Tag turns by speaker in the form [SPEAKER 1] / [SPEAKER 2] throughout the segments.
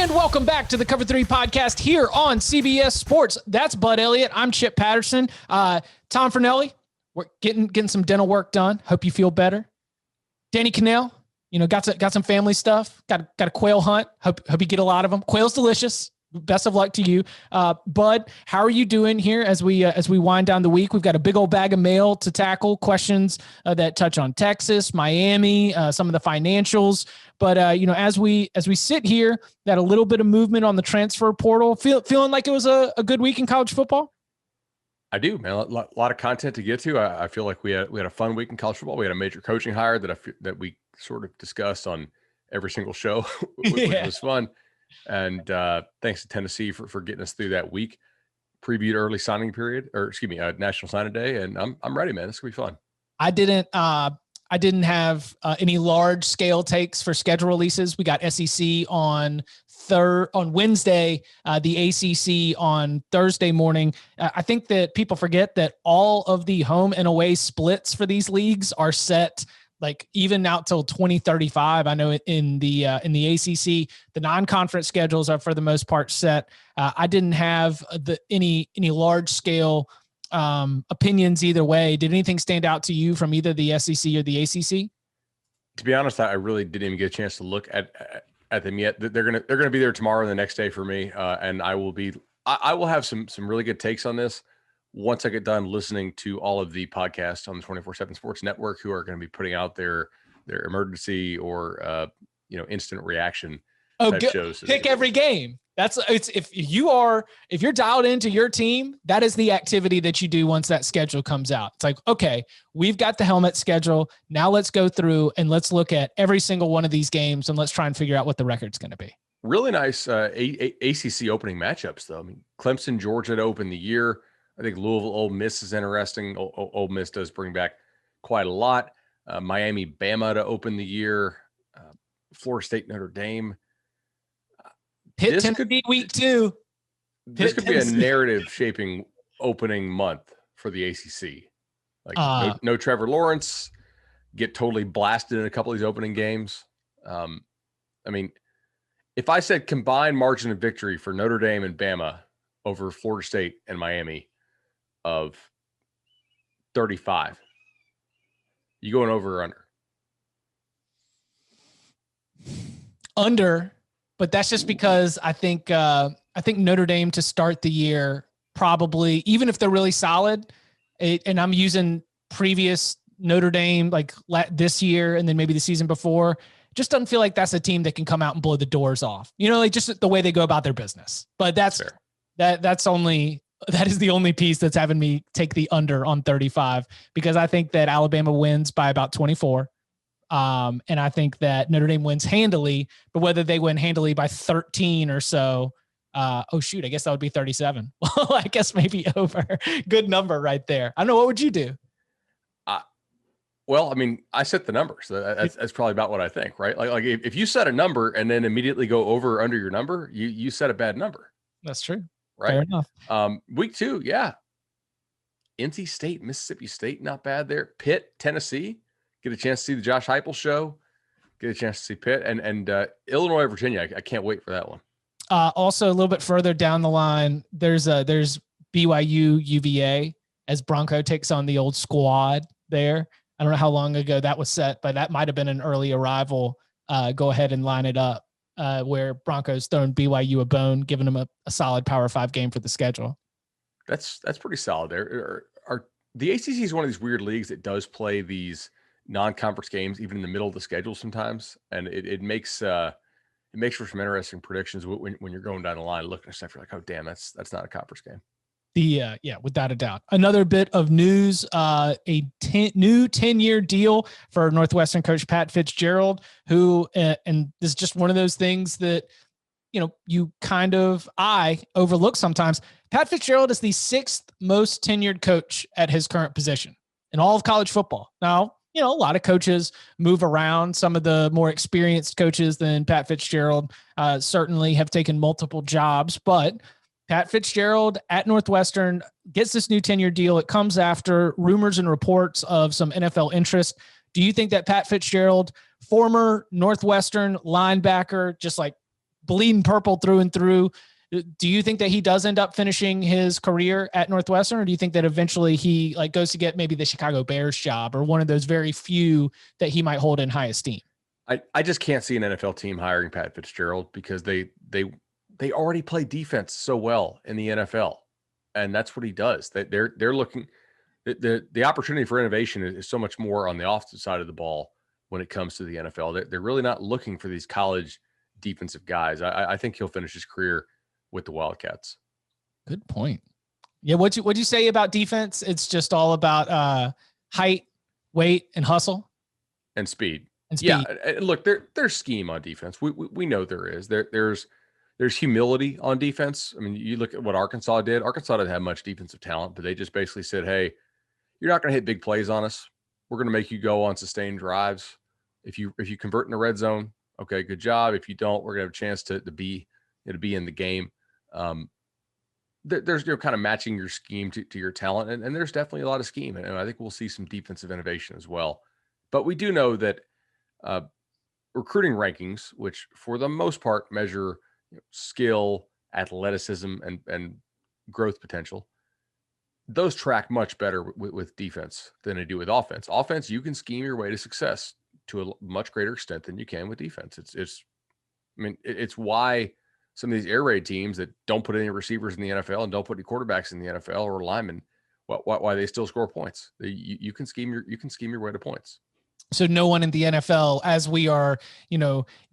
[SPEAKER 1] And welcome back to the Cover 3 podcast here on CBS Sports. That's Bud Elliott. I'm Chip Patterson. Tom Fernelli, we're getting some dental work done. Hope you feel better. Danny Cannell, got some family stuff. Got a quail hunt. Hope you get a lot of them. Quail's delicious. Best of luck to you. Bud, how are you doing here as we wind down the week? We've got a big old bag of mail to tackle, questions that touch on Texas, Miami, some of the financials. But as we sit here, got a little bit of movement on the transfer portal. Feeling like it was a good week in college football?
[SPEAKER 2] I do, man. A lot of content to get to. I feel like we had a fun week in college football. We had a major coaching hire that we sort of discussed on every single show, which was fun. And thanks to Tennessee for getting us through that week. Previewed early signing period, National Signing Day, and I'm ready, man. It's gonna be fun. I
[SPEAKER 1] didn't have any large scale takes for schedule releases. We got SEC on Wednesday, the ACC on Thursday morning. I think that people forget that all of the home and away splits for these leagues are set like even out till 2035. I know in the ACC, the non-conference schedules are for the most part set. I didn't have any large scale opinions either way. Did anything stand out to you from either the SEC or the ACC?
[SPEAKER 2] To be honest, I really didn't even get a chance to look at them yet. They're gonna be there tomorrow and the next day for me, and I will have some really good takes on this once I get done listening to all of the podcasts on the 24/7 Sports Network, who are going to be putting out their emergency or instant reaction shows.
[SPEAKER 1] Pick every game. If you're dialed into your team, that is the activity that you do once that schedule comes out. It's like, okay, we've got the helmet schedule. Now let's go through and let's look at every single one of these games and let's try and figure out what the record's going to be.
[SPEAKER 2] Really nice ACC opening matchups, though. I mean, Clemson, Georgia to open the year. I think Louisville, Ole Miss is interesting. Ole Miss does bring back quite a lot. Miami, Bama to open the year. Florida State, Notre Dame.
[SPEAKER 1] Pitt, Tennessee, week 2.
[SPEAKER 2] This could be a narrative-shaping opening month for the ACC. Like no Trevor Lawrence, get totally blasted in a couple of these opening games. I mean, if I said combined margin of victory for Notre Dame and Bama over Florida State and Miami of 35, you going over or under?
[SPEAKER 1] Under, but that's just because I think Notre Dame to start the year, probably, even if they're really solid, and I'm using previous Notre Dame like this year and then maybe the season before, just doesn't feel like that's a team that can come out and blow the doors off. Like just the way they go about their business. But that's fair. That is the only piece that's having me take the under on 35, because I think that Alabama wins by about 24. And I think that Notre Dame wins handily, but whether they win handily by 13 or so, I guess that would be 37. Well, I guess maybe over. Good number right there. I don't know. What would you do?
[SPEAKER 2] Well, I mean, I set the numbers. That's probably about what I think, right? Like if you set a number and then immediately go over or under your number, you set a bad number.
[SPEAKER 1] That's true.
[SPEAKER 2] Right.
[SPEAKER 1] Fair enough.
[SPEAKER 2] Week 2, yeah. NC State, Mississippi State, not bad there. Pitt, Tennessee, get a chance to see the Josh Heupel show. Get a chance to see Pitt and Illinois, Virginia. I can't wait for that one.
[SPEAKER 1] Also, a little bit further down the line, there's BYU, UVA as Bronco takes on the old squad there. I don't know how long ago that was set, but that might have been an early arrival. Go ahead and line it up. Where Broncos throwing BYU a bone, giving them a solid Power 5 game for the schedule.
[SPEAKER 2] That's pretty solid there. The ACC is one of these weird leagues that does play these non-conference games even in the middle of the schedule sometimes, and it makes for some interesting predictions when you're going down the line looking at stuff. You're like, oh damn, that's not a conference game.
[SPEAKER 1] Without a doubt. Another bit of news, new 10-year deal for Northwestern coach Pat Fitzgerald, who, and this is just one of those things that, I overlook sometimes. Pat Fitzgerald is the 6th most tenured coach at his current position in all of college football. Now, a lot of coaches move around. Some of the more experienced coaches than Pat Fitzgerald certainly have taken multiple jobs, but Pat Fitzgerald at Northwestern gets this new 10-year deal. It comes after rumors and reports of some NFL interest. Do you think that Pat Fitzgerald, former Northwestern linebacker, just like bleeding purple through and through. Do you think that he does end up finishing his career at Northwestern, or do you think that eventually he like goes to get maybe the Chicago Bears job or one of those very few that he might hold in high esteem?
[SPEAKER 2] I just can't see an NFL team hiring Pat Fitzgerald because they already play defense so well in the NFL, and that's what he does. That they're looking the opportunity for innovation is so much more on the offensive side of the ball when it comes to the NFL. They're really not looking for these college defensive guys. I think he'll finish his career with the Wildcats.
[SPEAKER 1] Good point. Yeah, what'd you say about defense? It's just all about height, weight, and hustle
[SPEAKER 2] and speed.
[SPEAKER 1] And speed.
[SPEAKER 2] Yeah, and look, there's scheme on defense. We know there is. There's humility on defense. I mean, you look at what Arkansas did. Arkansas didn't have much defensive talent, but they just basically said, "Hey, you're not going to hit big plays on us. We're going to make you go on sustained drives. If you convert in the red zone, okay, good job. If you don't, we're going to have a chance to be in the game." There's kind of matching your scheme to your talent, and there's definitely a lot of scheme, and I think we'll see some defensive innovation as well. But we do know that recruiting rankings, which for the most part measure skill, athleticism, and growth potential, those track much better with defense than they do with offense. Offense, you can scheme your way to success to a much greater extent than you can with defense. It's why some of these air raid teams that don't put any receivers in the NFL and don't put any quarterbacks in the NFL or linemen, why they still score points. You can scheme your way to points.
[SPEAKER 1] So no one in the NFL, as we are,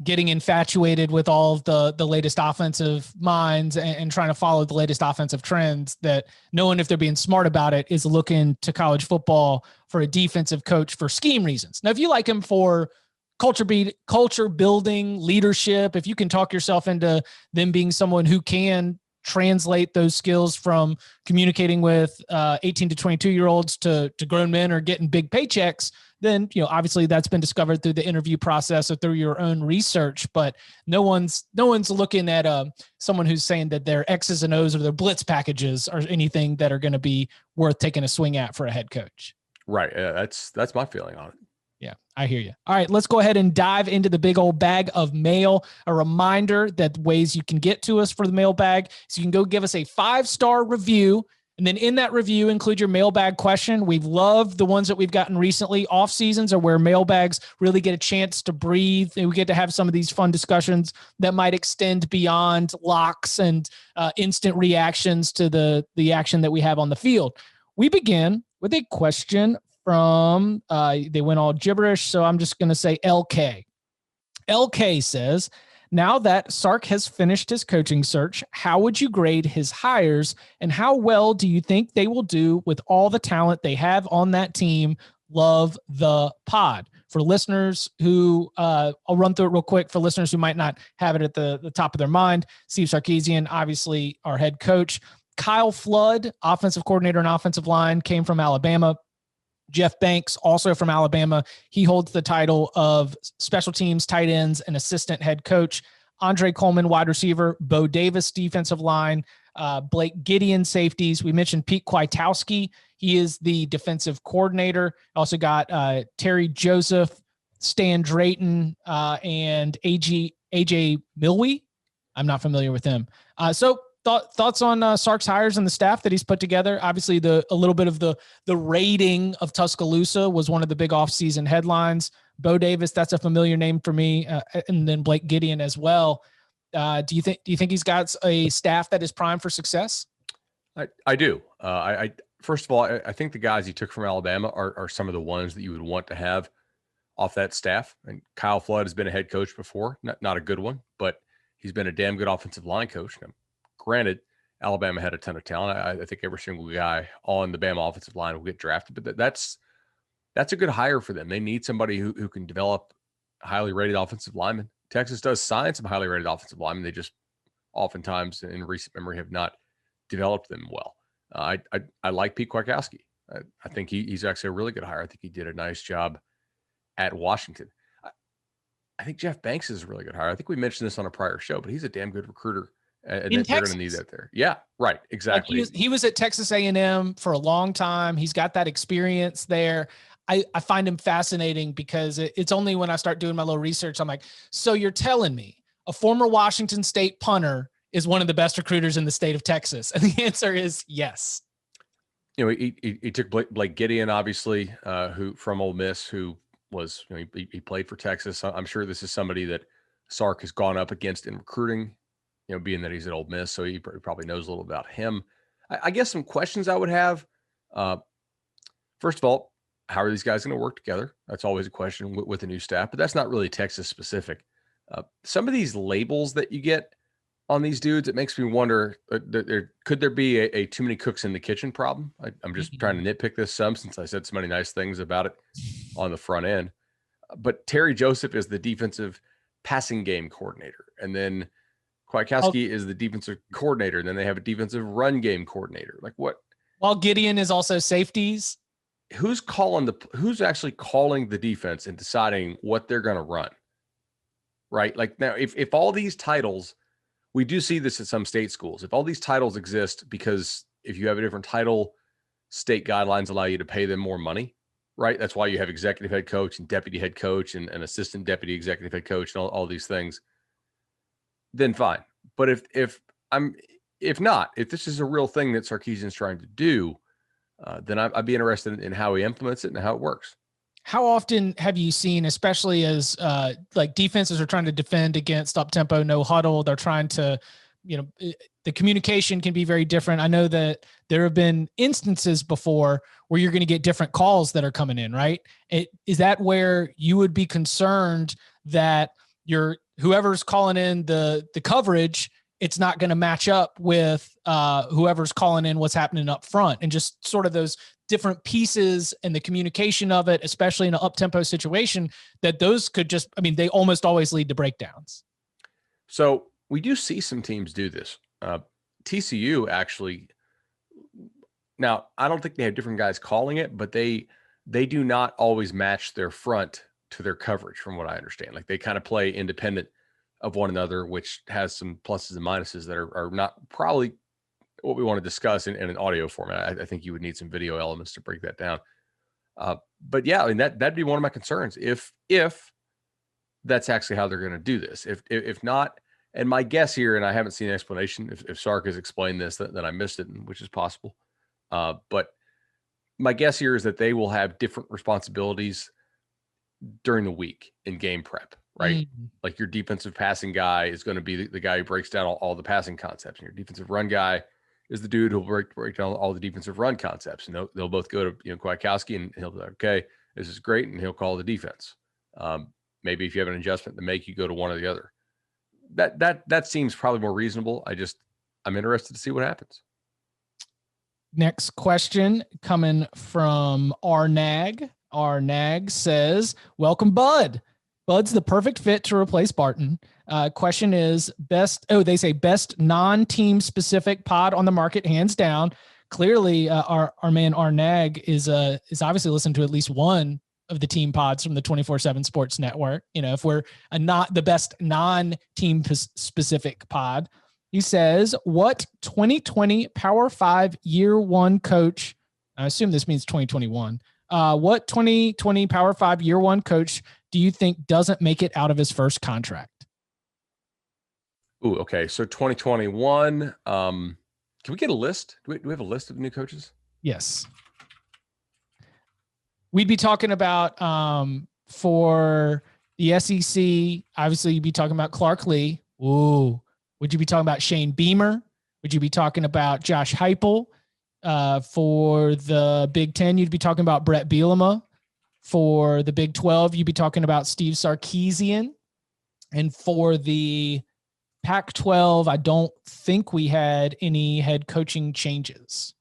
[SPEAKER 1] getting infatuated with all of the latest offensive minds and trying to follow the latest offensive trends, that no one, if they're being smart about it, is looking to college football for a defensive coach for scheme reasons. Now, if you like him for culture building, leadership, if you can talk yourself into them being someone who can translate those skills from communicating with 18 to 22-year-olds to grown men or getting big paychecks, then, obviously that's been discovered through the interview process or through your own research. But no one's looking at someone who's saying that their X's and O's or their blitz packages are anything that are going to be worth taking a swing at for a head coach.
[SPEAKER 2] Right. That's my feeling on it.
[SPEAKER 1] Yeah, I hear you. All right, let's go ahead and dive into the big old bag of mail. A reminder that ways you can get to us for the mailbag. So you can go give us a 5-star review, and then in that review, include your mailbag question. We've loved the ones that we've gotten recently. Off seasons are where mailbags really get a chance to breathe. And we get to have some of these fun discussions that might extend beyond locks and instant reactions to the action that we have on the field. We begin with a question from, they went all gibberish, so I'm just going to say LK. LK says, now that Sark has finished his coaching search, how would you grade his hires, and how well do you think they will do with all the talent they have on that team? Love the pod. For listeners who, I'll run through it real quick for listeners who might not have it at the top of their mind. Steve Sarkisian, obviously our head coach. Kyle Flood, offensive coordinator and offensive line, came from Alabama. Jeff Banks, also from Alabama. He holds the title of special teams, tight ends, and assistant head coach. Andre Coleman, wide receiver. Bo Davis, defensive line. Blake Gideon, safeties. We mentioned Pete Kwiatkowski. He is the defensive coordinator. Also got Terry Joseph, Stan Drayton, and AJ Milwee. I'm not familiar with him. Thoughts on Sark's hires and the staff that he's put together? Obviously, a little bit of the raiding of Tuscaloosa was one of the big offseason headlines. Bo Davis, that's a familiar name for me, and then Blake Gideon as well. Do you think he's got a staff that is primed for success?
[SPEAKER 2] I do. I first of all, I think the guys he took from Alabama are some of the ones that you would want to have off that staff. And Kyle Flood has been a head coach before, not a good one, but he's been a damn good offensive line coach. Now, granted, Alabama had a ton of talent. I think every single guy on the Bama offensive line will get drafted, but that's a good hire for them. They need somebody who can develop highly rated offensive linemen. Texas does sign some highly rated offensive linemen. They just oftentimes in recent memory have not developed them well. I like Pete Kwiatkowski. I think he's actually a really good hire. I think he did a nice job at Washington. I think Jeff Banks is a really good hire. I think we mentioned this on a prior show, but he's a damn good recruiter. And they're going to need that there. Yeah, right. Exactly.
[SPEAKER 1] Like he was at Texas A&M for a long time. He's got that experience there. I find him fascinating because it's only when I start doing my little research, I'm like, so you're telling me a former Washington State punter is one of the best recruiters in the state of Texas? And the answer is yes.
[SPEAKER 2] You know, he took Blake Gideon, obviously, who from Ole Miss, who was, you know, he played for Texas. I'm sure this is somebody that Sark has gone up against in recruiting, you know, being that he's at Ole Miss, so he probably knows a little about him. I guess some questions I would have. First of all, how are these guys going to work together? That's always a question with a new staff, but that's not really Texas specific. Some of these labels that you get on these dudes, it makes me wonder, could there be a too many cooks in the kitchen problem? I'm just trying to nitpick this some, since I said so many nice things about it on the front end. But Terry Joseph is the defensive passing game coordinator. And then Kwiatkowski is the defensive coordinator. And then they have a defensive run game coordinator. Like what? While
[SPEAKER 1] Gideon is also safeties.
[SPEAKER 2] Who's actually calling the defense and deciding what they're going to run? Right? Like now, if all these titles, we do see this at some state schools. If all these titles exist because if you have a different title, state guidelines allow you to pay them more money, right? That's why you have executive head coach and deputy head coach and assistant deputy executive head coach and all these things. Then fine. But if this is a real thing that Sarkisian's trying to do, then I'd be interested in how he implements it and how it works.
[SPEAKER 1] How often have you seen, especially as like defenses are trying to defend against up tempo, no huddle, they're trying to, you know, the communication can be very different. I know that there have been instances before where you're going to get different calls that are coming in, right? Is that where you would be concerned that whoever's calling in the coverage, it's not going to match up with whoever's calling in what's happening up front, and just sort of those different pieces and the communication of it, especially in an up-tempo situation, that those could just, I mean, they almost always lead to breakdowns.
[SPEAKER 2] So we do see some teams do this. TCU actually, now I don't think they have different guys calling it, but they do not always match their front to their coverage from what I understand. Like they kind of play independent of one another, which has some pluses and minuses that are not probably what we want to discuss in an audio format. I think you would need some video elements to break that down. But yeah, I mean, that'd be one of my concerns if that's actually how they're going to do this. If not, and my guess here, and I haven't seen an explanation, if Sark has explained this, then I missed it, which is possible. But my guess here is that they will have different responsibilities during the week in game prep, right? Like your defensive passing guy is going to be the guy who breaks down all the passing concepts, and your defensive run guy is the dude who'll break down all the defensive run concepts. And they'll both go to, you know, Kwiatkowski, and he'll be like, okay, this is great. And he'll call the defense. Maybe if you have an adjustment to make, you go to one or the other. That seems probably more reasonable. I'm interested to see what happens.
[SPEAKER 1] Next question coming from Arnag. Arnag says, welcome, Bud. Bud's the perfect fit to replace Barton. Question is best non-team specific pod on the market, hands down. Clearly, our man Arnag is obviously listened to at least one of the team pods from the 24/7 Sports Network. You know, if we're not the best non-team specific pod, he says, what 2020 Power 5 year one coach, I assume this means 2021, what 2020 Power 5 year one coach do you think doesn't make it out of his first contract?
[SPEAKER 2] Ooh, okay. So 2021, can we get a list? Do we have a list of new coaches?
[SPEAKER 1] Yes. We'd be talking about, for the SEC, obviously you'd be talking about Clark Lee. Ooh. Would you be talking about Shane Beamer? Would you be talking about Josh Heupel? For the Big Ten, you'd be talking about Brett Bielema. For the Big 12, you'd be talking about Steve Sarkisian. And for the Pac-12, I don't think we had any head coaching changes.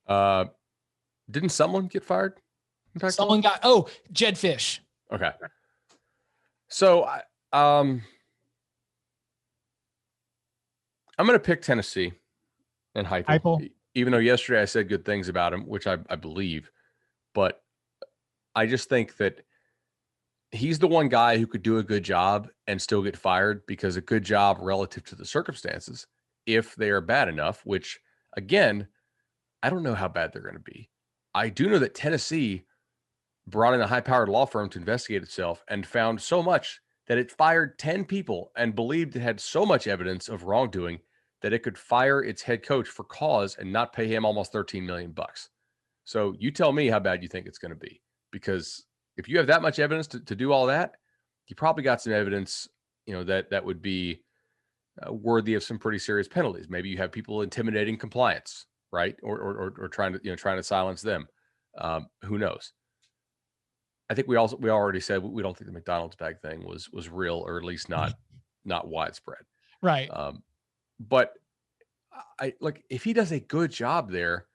[SPEAKER 2] Didn't someone get fired?
[SPEAKER 1] Someone got, Jed Fish.
[SPEAKER 2] Okay. So, I'm going to pick Tennessee and Heupel, even though yesterday I said good things about him, which I believe, but I just think that he's the one guy who could do a good job and still get fired, because a good job relative to the circumstances, if they are bad enough, which again, I don't know how bad they're going to be. I do know that Tennessee brought in a high-powered law firm to investigate itself and found so much that it fired 10 people and believed it had so much evidence of wrongdoing that it could fire its head coach for cause and not pay him almost 13 million bucks. So you tell me how bad you think it's going to be, because if you have that much evidence to do all that, you probably got some evidence, that would be worthy of some pretty serious penalties. Maybe you have people intimidating compliance, right? Or trying to silence them. Who knows? I think we already said we don't think the McDonald's bag thing was real, or at least not widespread.
[SPEAKER 1] Right.
[SPEAKER 2] But I like, if he does a good job there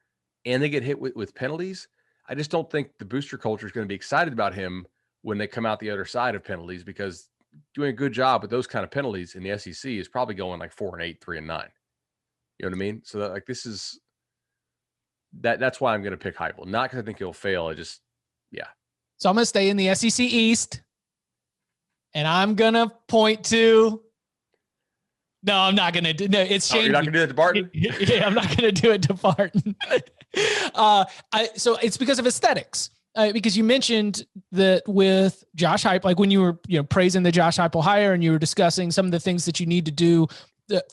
[SPEAKER 2] and they get hit with penalties, I just don't think the booster culture is going to be excited about him when they come out the other side of penalties, because doing a good job with those kind of penalties in the SEC is probably going like 4-8, 3-9. You know what I mean? So that, like, that's why I'm going to pick Heupel. Not because I think he'll fail.
[SPEAKER 1] So I'm going to stay in the SEC East, and I'm going to point to. No, I'm not going to do. No, it's Shane.
[SPEAKER 2] You're not going to do that to Barton?
[SPEAKER 1] Yeah, I'm not going to do it to Barton. So it's because of aesthetics. Because you mentioned that with Josh Heupel, like when you were praising the Josh Heupel hire, and you were discussing some of the things that you need to do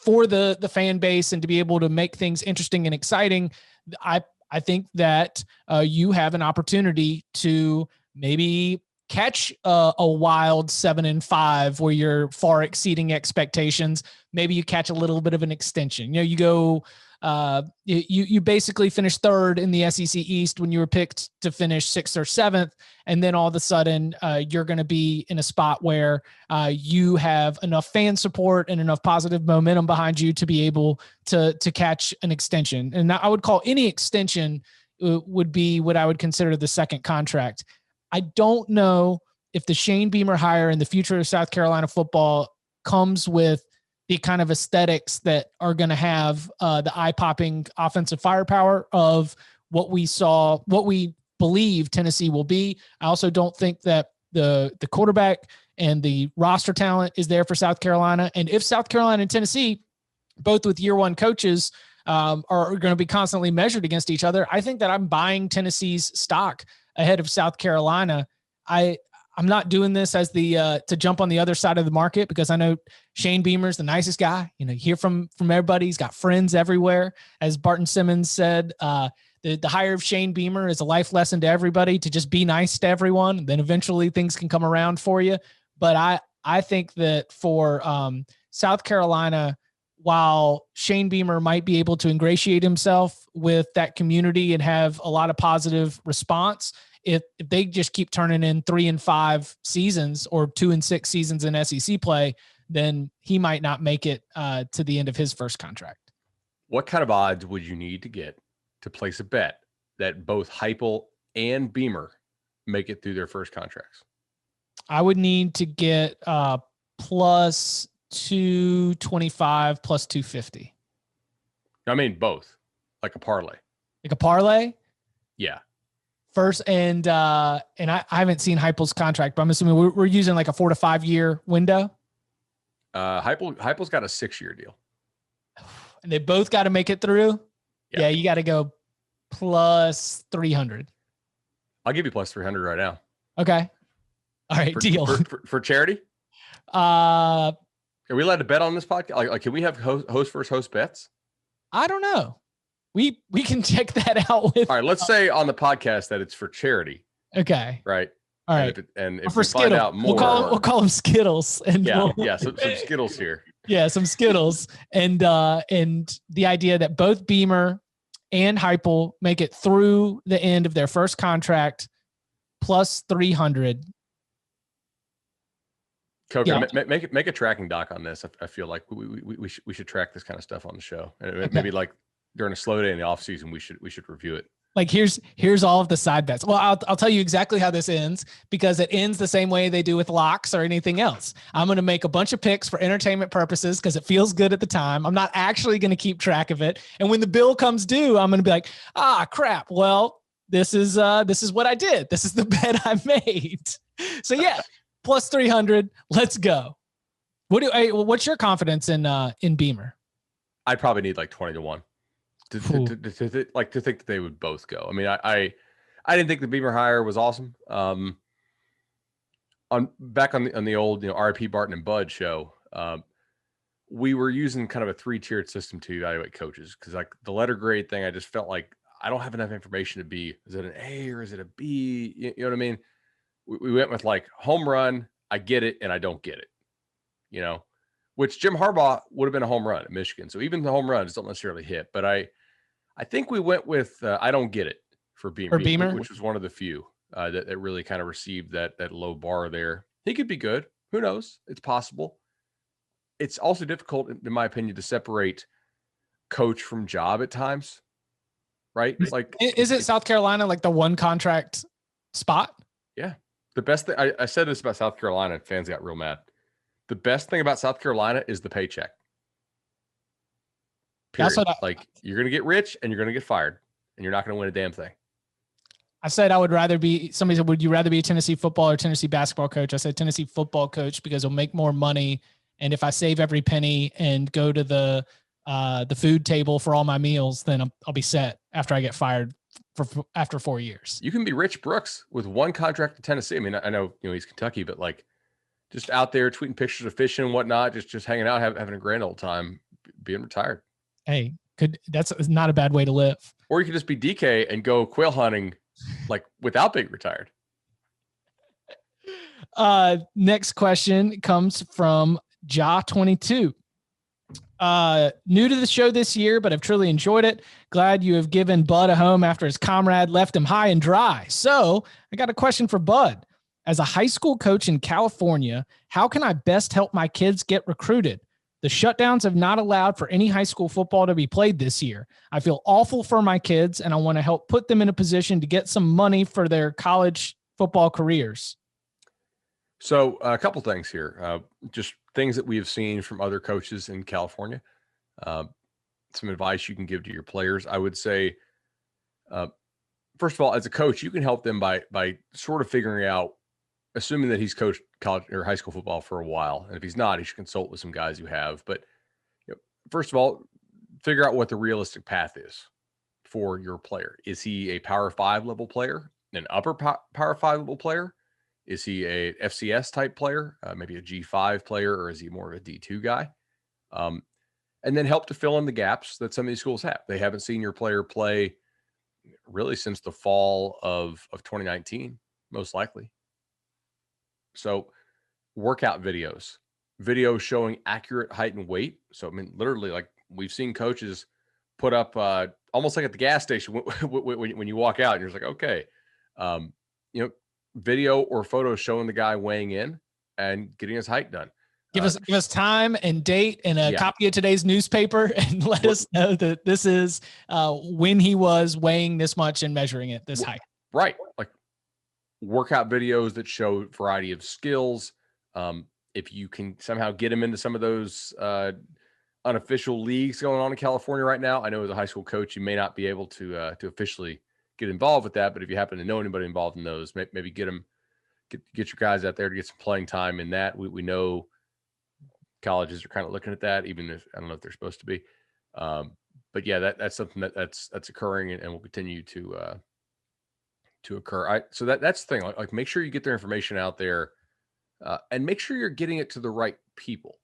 [SPEAKER 1] for the fan base and to be able to make things interesting and exciting. I think that you have an opportunity to maybe catch a wild 7-5 where you're far exceeding expectations. Maybe you catch a little bit of an extension. You go, you basically finished third in the SEC East when you were picked to finish 6th or 7th. And then all of a sudden you're going to be in a spot where you have enough fan support and enough positive momentum behind you to be able to catch an extension. And I would call any extension would be what I would consider the second contract. I don't know if the Shane Beamer hire and the future of South Carolina football comes with the kind of aesthetics that are going to have the eye-popping offensive firepower of what we believe Tennessee will be. I also don't think that the quarterback and the roster talent is there for South Carolina. And if South Carolina and Tennessee, both with year one coaches, are going to be constantly measured against each other, I think that I'm buying Tennessee's stock ahead of South Carolina. I'm not doing this as to jump on the other side of the market, because I know Shane Beamer's the nicest guy. You hear from everybody. He's got friends everywhere. As Barton Simmons said, the hire of Shane Beamer is a life lesson to everybody to just be nice to everyone. Then eventually things can come around for you. But I think that for South Carolina, while Shane Beamer might be able to ingratiate himself with that community and have a lot of positive response, if they just keep turning in 3-5 seasons or 2-6 seasons in SEC play, then he might not make it to the end of his first contract.
[SPEAKER 2] What kind of odds would you need to get to place a bet that both Heupel and Beamer make it through their first contracts?
[SPEAKER 1] I would need to get plus 225 plus 250.
[SPEAKER 2] I mean, both, like a parlay.
[SPEAKER 1] Like a parlay?
[SPEAKER 2] Yeah.
[SPEAKER 1] First, and I haven't seen Heupel's contract, but I'm assuming we're using like a 4 to 5 year window.
[SPEAKER 2] Heupel's got a 6-year deal,
[SPEAKER 1] and they both got to make it through. Yeah, you got to go plus 300.
[SPEAKER 2] I'll give you plus 300 right now.
[SPEAKER 1] Okay. All right, deal.
[SPEAKER 2] For charity? Are we allowed to bet on this podcast? Like, can we have host versus host bets?
[SPEAKER 1] I don't know. We can check that out with.
[SPEAKER 2] All right, let's say on the podcast that it's for charity.
[SPEAKER 1] Okay.
[SPEAKER 2] Right.
[SPEAKER 1] All right.
[SPEAKER 2] And if we find out more,
[SPEAKER 1] we'll call them Skittles. And
[SPEAKER 2] some Skittles here.
[SPEAKER 1] Yeah, some Skittles, and the idea that both Beamer and Heupel make it through the end of their first contract, plus 300.
[SPEAKER 2] Coco, make a tracking doc on this. I feel like we should track this kind of stuff on the show. And maybe like during a slow day in the off season, we should review it.
[SPEAKER 1] Like here's all of the side bets. Well, I'll tell you exactly how this ends, because it ends the same way they do with locks or anything else. I'm going to make a bunch of picks for entertainment purposes because it feels good at the time. I'm not actually going to keep track of it. And when the bill comes due, I'm going to be like, crap. Well, this is what I did. This is the bet I made. So yeah, plus 300. Let's go. What's your confidence in Beamer?
[SPEAKER 2] I'd probably need like 20 to 1. To think that they would both go. I mean, I didn't think the Beamer hire was awesome. back on the old, RIP Barton and Bud show, we were using kind of a 3-tiered system to evaluate coaches, because like the letter grade thing, I just felt like I don't have enough information to be, is it an A or is it a B? You know what I mean? We went with like home run, I get it and I don't get it, which Jim Harbaugh would have been a home run at Michigan. So even the home runs don't necessarily hit, but I think we went with I don't get it for Beamer, which was one of the few that really kind of received that low bar there. He could be good. Who knows? It's possible. It's also difficult, in my opinion, to separate coach from job at times, right? Like,
[SPEAKER 1] is it South Carolina like the one contract spot?
[SPEAKER 2] Yeah. The best thing, I said this about South Carolina, and fans got real mad. The best thing about South Carolina is the paycheck. Period. Like, you're going to get rich and you're going to get fired, and you're not going to win a damn thing.
[SPEAKER 1] I said I would rather be, somebody said, would you rather be a Tennessee football or Tennessee basketball coach? I said Tennessee football coach because it'll make more money. And if I save every penny and go to the food table for all my meals, then I'll be set after I get fired after 4 years.
[SPEAKER 2] You can be Rich Brooks with one contract in Tennessee. I mean, I know, he's Kentucky, but like just out there tweeting pictures of fishing and whatnot, just hanging out, having a grand old time, being retired.
[SPEAKER 1] Hey, that's not a bad way to live.
[SPEAKER 2] Or you could just be DK and go quail hunting, like without being retired.
[SPEAKER 1] Next question comes from Ja22. New to the show this year, but I've truly enjoyed it. Glad you have given Bud a home after his comrade left him high and dry. So I got a question for Bud. As a high school coach in California, how can I best help my kids get recruited? The shutdowns have not allowed for any high school football to be played this year. I feel awful for my kids, and I want to help put them in a position to get some money for their college football careers.
[SPEAKER 2] So a couple things here, just things that we have seen from other coaches in California. Some advice you can give to your players. I would say, first of all, as a coach, you can help them by sort of figuring out, assuming that he's coached college or high school football for a while. And if he's not, he should consult with some guys you have. But first of all, figure out what the realistic path is for your player. Is he a Power 5 level player, an upper Power 5 level player? Is he a FCS type player, maybe a G5 player, or is he more of a D2 guy? And then help to fill in the gaps that some of these schools have. They haven't seen your player play really since the fall of 2019, most likely. So workout videos showing accurate height and weight. So, I mean, literally, like we've seen coaches put up almost like at the gas station when you walk out and you're just like, okay, video or photos showing the guy weighing in and getting his height done.
[SPEAKER 1] Give us time and date and a copy of today's newspaper and let us know that this is when he was weighing this much and measuring it this height.
[SPEAKER 2] Right. Like workout videos that show variety of skills. If you can somehow get him into some of those unofficial leagues going on in California right now, I know as a high school coach, you may not be able to officially get involved with that, but if you happen to know anybody involved in those, maybe get your guys out there to get some playing time in that. We know colleges are kind of looking at that, even if I don't know if they're supposed to be. But yeah, that's something that's occurring and will continue to occur. So that's the thing. Like make sure you get their information out there, and make sure you're getting it to the right people.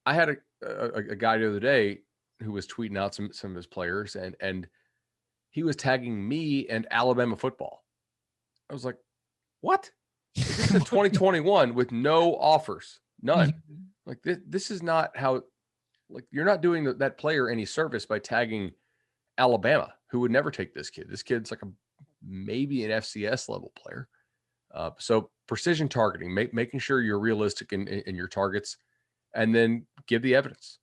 [SPEAKER 2] I had a guy the other day who was tweeting out some of his players, and he was tagging me and Alabama football. I was like, what? This is 2021 with no offers, none. Like this is not how, like you're not doing that player any service by tagging Alabama, who would never take this kid. This kid's like maybe an FCS level player. So precision targeting, making sure you're realistic in your targets, and then give the evidence.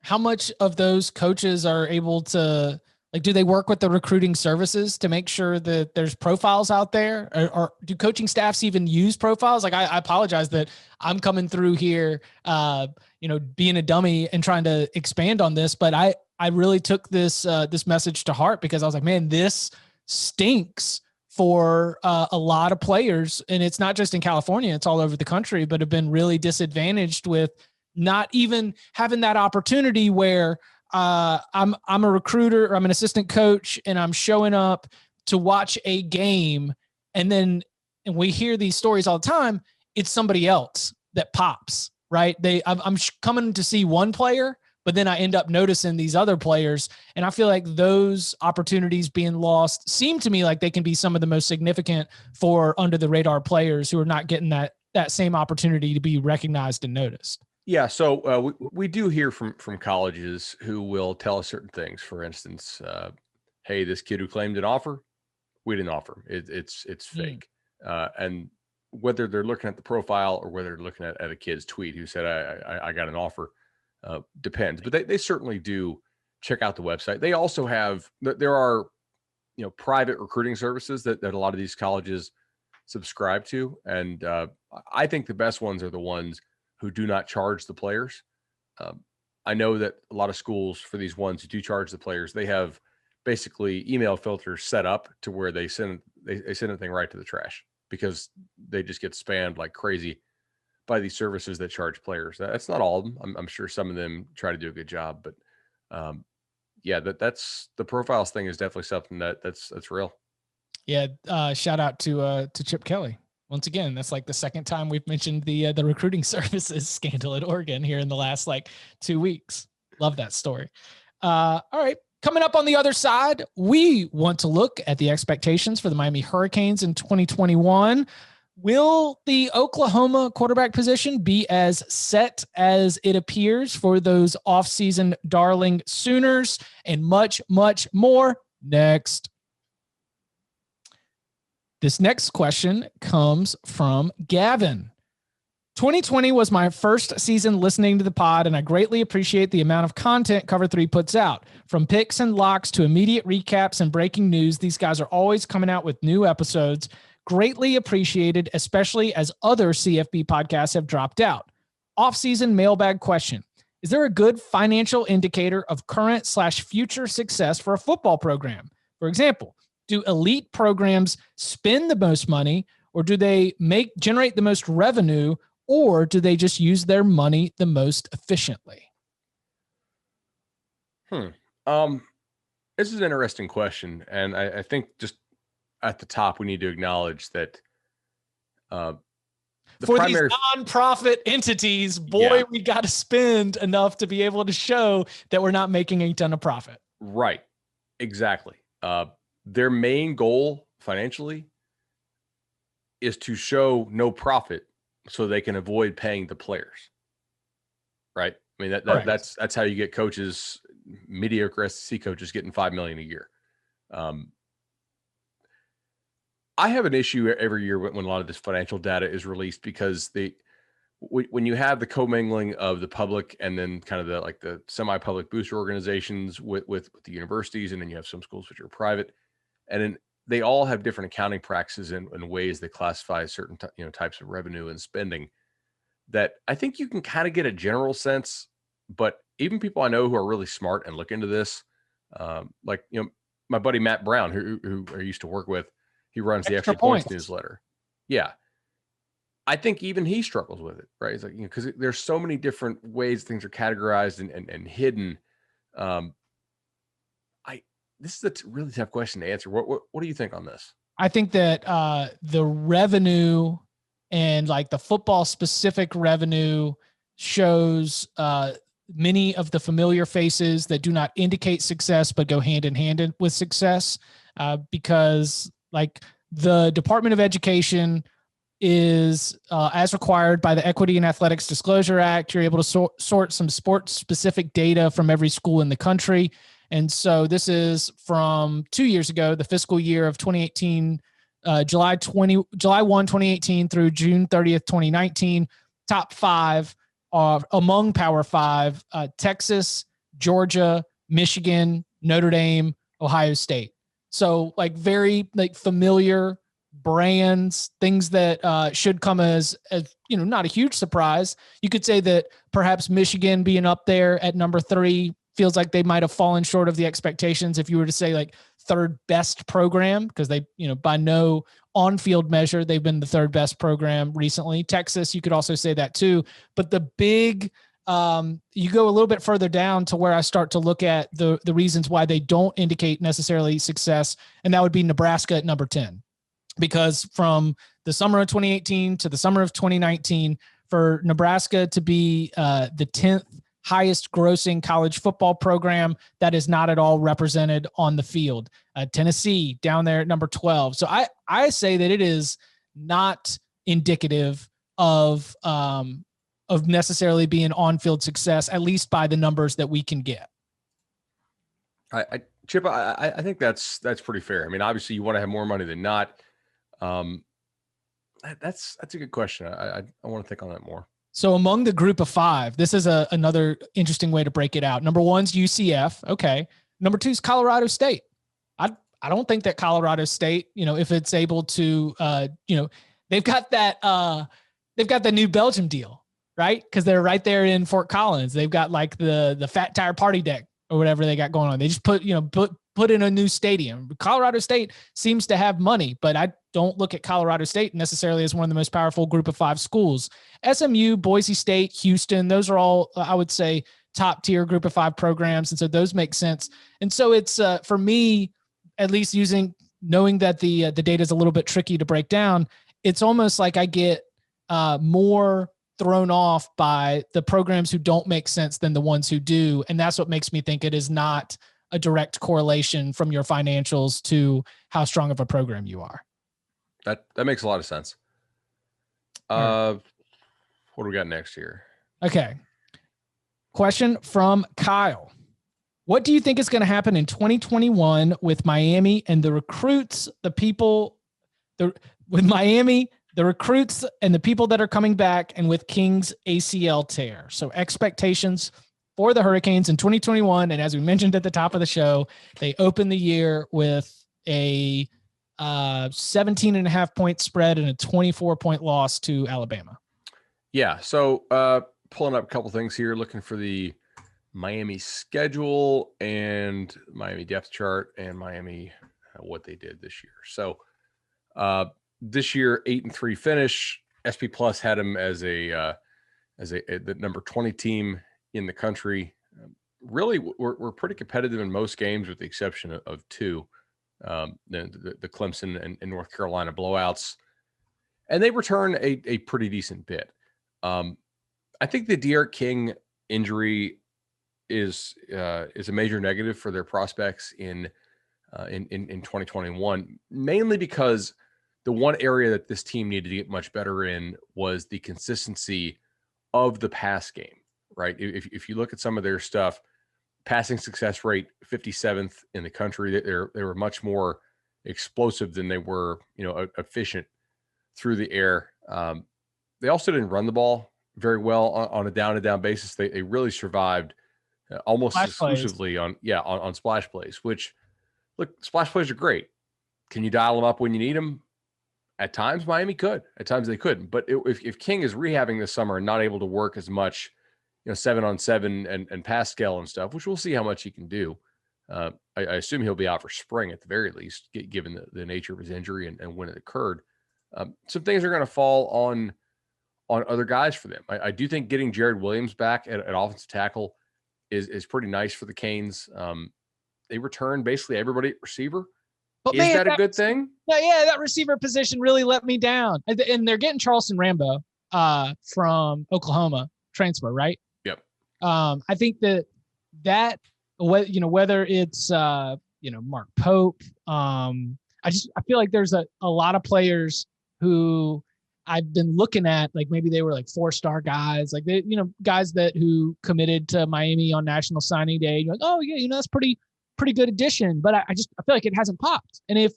[SPEAKER 1] How much of those coaches are able to, like, do they work with the recruiting services to make sure that there's profiles out there, or do coaching staffs even use profiles? Like, I apologize that I'm coming through here, being a dummy and trying to expand on this, but I really took this message to heart, because I was like, man, this stinks for a lot of players. And it's not just in California, it's all over the country, but have been really disadvantaged with not even having that opportunity where I'm a recruiter, or I'm an assistant coach, and I'm showing up to watch a game, and then and we hear these stories all the time, it's somebody else that pops, right? I'm coming to see one player, but then I end up noticing these other players. And I feel like those opportunities being lost seem to me like they can be some of the most significant for under the radar players who are not getting that same opportunity to be recognized and noticed.
[SPEAKER 2] Yeah. So we do hear from colleges who will tell us certain things. For instance, hey, this kid who claimed an offer, we didn't offer. It's fake. And whether they're looking at the profile or whether they're looking at a kid's tweet who said, I got an offer, depends. But they certainly do check out the website. They also have, there are, private recruiting services that a lot of these colleges subscribe to. And I think the best ones are the ones who do not charge the players. I know that a lot of schools, for these ones who do charge the players, they have basically email filters set up to where they send anything right to the trash because they just get spammed like crazy by these services that charge players. That's not all of them. I'm sure some of them try to do a good job, but yeah, that's the profiles thing is definitely something that's real.
[SPEAKER 1] Yeah. Shout out to Chip Kelly. Once again, that's like the second time we've mentioned the recruiting services scandal at Oregon here in the last 2 weeks. Love that story. All right. Coming up on the other side, we want to look at the expectations for the Miami Hurricanes in 2021. Will the Oklahoma quarterback position be as set as it appears for those offseason darling Sooners? And much, much more next. This next question comes from Gavin. 2020 was my first season listening to the pod, and I greatly appreciate the amount of content Cover 3 puts out. From picks and locks to immediate recaps and breaking news, these guys are always coming out with new episodes. Greatly appreciated, especially as other CFB podcasts have dropped out. Off-season mailbag question. Is there a good financial indicator of current/future success for a football program? For example, do elite programs spend the most money, or do they generate the most revenue, or do they just use their money the most efficiently?
[SPEAKER 2] This is an interesting question. And I think just at the top, we need to acknowledge that
[SPEAKER 1] for these nonprofit entities, we got to spend enough to be able to show that we're not making a ton of profit.
[SPEAKER 2] Right. Exactly. Their main goal financially is to show no profit so they can avoid paying the players. Right. I mean, that's how you get coaches, mediocre SEC coaches getting $5 million a year. I have an issue every year when a lot of this financial data is released because when you have the commingling of the public and then kind of the semi-public booster organizations with the universities, and then you have some schools which are private, and then they all have different accounting practices and ways they classify certain types of revenue and spending, that I think you can kind of get a general sense. But even people I know who are really smart and look into this, my buddy Matt Brown, who I used to work with, he runs the Extra Points newsletter. Yeah. I think even he struggles with it, right? It's like, because there's so many different ways things are categorized and hidden. This is a really tough question to answer. What do you think on this?
[SPEAKER 1] I think that the revenue and the football specific revenue shows many of the familiar faces that do not indicate success, but go hand in hand with success, because the Department of Education is, as required by the Equity and Athletics Disclosure Act, you're able to sort some sports specific data from every school in the country. And so this is from 2 years ago, the fiscal year of 2018, July 1, 2018 through June 30th, 2019, top five among Power Five, Texas, Georgia, Michigan, Notre Dame, Ohio State. So very familiar brands, things that should come as not a huge surprise. You could say that perhaps Michigan being up there at number 3 feels like they might have fallen short of the expectations if you were to say third best program, because they, by no on-field measure, they've been the third best program recently. Texas, you could also say that too. But the big, you go a little bit further down to where I start to look at the reasons why they don't indicate necessarily success, and that would be Nebraska at number 10. Because from the summer of 2018 to the summer of 2019, for Nebraska to be the 10th highest grossing college football program that is not at all represented on the field. Tennessee down there at number 12. So I say that it is not indicative of necessarily being on-field success, at least by the numbers that we can get.
[SPEAKER 2] Chip, I think that's pretty fair. I mean, obviously you want to have more money than not. That's a good question. I want to think on that more.
[SPEAKER 1] So among the group of five, this is another interesting way to break it out. Number one's UCF. Okay. Number two is Colorado State. I don't think that Colorado State, if it's able to, they've got the new Belgium deal, right? Because they're right there in Fort Collins. They've got like the Fat Tire Party Deck or whatever they got going on. They just put in a new stadium. Colorado State seems to have money, but I don't look at Colorado State necessarily as one of the most powerful group of five schools. SMU, Boise State, Houston, those are all, I would say, top tier group of five programs. And so those make sense. And so it's for me, at least knowing that the data is a little bit tricky to break down, it's almost like I get more thrown off by the programs who don't make sense than the ones who do. And that's what makes me think it is not a direct correlation from your financials to how strong of a program you are.
[SPEAKER 2] That makes a lot of sense. What do we got next here?
[SPEAKER 1] Okay. Question from Kyle. What do you think is going to happen in 2021 with Miami and the recruits, with Miami, the recruits and the people that are coming back, and with King's ACL tear? So expectations for the Hurricanes in 2021. And as we mentioned at the top of the show, they open the year with a 17.5 point spread and a 24-point loss to Alabama.
[SPEAKER 2] Yeah. So pulling up a couple things here, looking for the Miami schedule and Miami depth chart and Miami, what they did this year. So this year, 8-3 finish. SP Plus had them as the number 20 team in the country. Really, we're pretty competitive in most games, with the exception of two. The Clemson and North Carolina blowouts, and they return a pretty decent bit. I think the D'Eriq King injury is a major negative for their prospects in 2021, mainly because the one area that this team needed to get much better in was the consistency of the pass game, right? If you look at some of their stuff, passing success rate 57th in the country. They were much more explosive than they were, efficient through the air. They also didn't run the ball very well on a down-to-down basis. They really survived almost exclusively on splash plays. Which, look, splash plays are great. Can you dial them up when you need them? At times, Miami could. At times, they couldn't. But if King is rehabbing this summer and not able to work as much, 7-on-7 and pass scale and stuff, which we'll see how much he can do. I assume he'll be out for spring at the very least, given the nature of his injury and when it occurred. Some things are going to fall on other guys for them. I do think getting Jared Williams back at offensive tackle is pretty nice for the Canes. They return basically everybody at receiver.
[SPEAKER 1] But
[SPEAKER 2] is that a good thing?
[SPEAKER 1] Yeah, that receiver position really let me down. And they're getting Charleston Rambo from Oklahoma transfer, right?
[SPEAKER 2] Yep.
[SPEAKER 1] I think that whether it's Mark Pope, I feel like there's a lot of players who I've been looking at, like maybe they were like 4-star guys, like guys who committed to Miami on National Signing Day. You're like, oh yeah, that's pretty good addition, but I feel like it hasn't popped. And if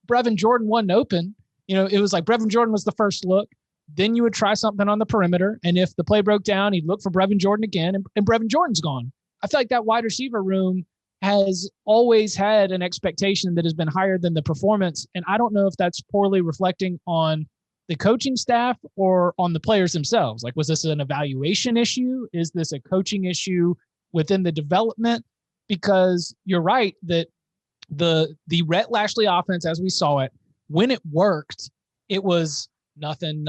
[SPEAKER 1] Brevin Jordan wasn't open, it was like Brevin Jordan was the first look. Then you would try something on the perimeter. And if the play broke down, he'd look for Brevin Jordan again, and Brevin Jordan's gone. I feel like that wide receiver room has always had an expectation that has been higher than the performance. And I don't know if that's poorly reflecting on the coaching staff or on the players themselves. Like, was this an evaluation issue? Is this a coaching issue within the development? Because you're right that the Rhett Lashley offense, as we saw it, when it worked, it was nothing,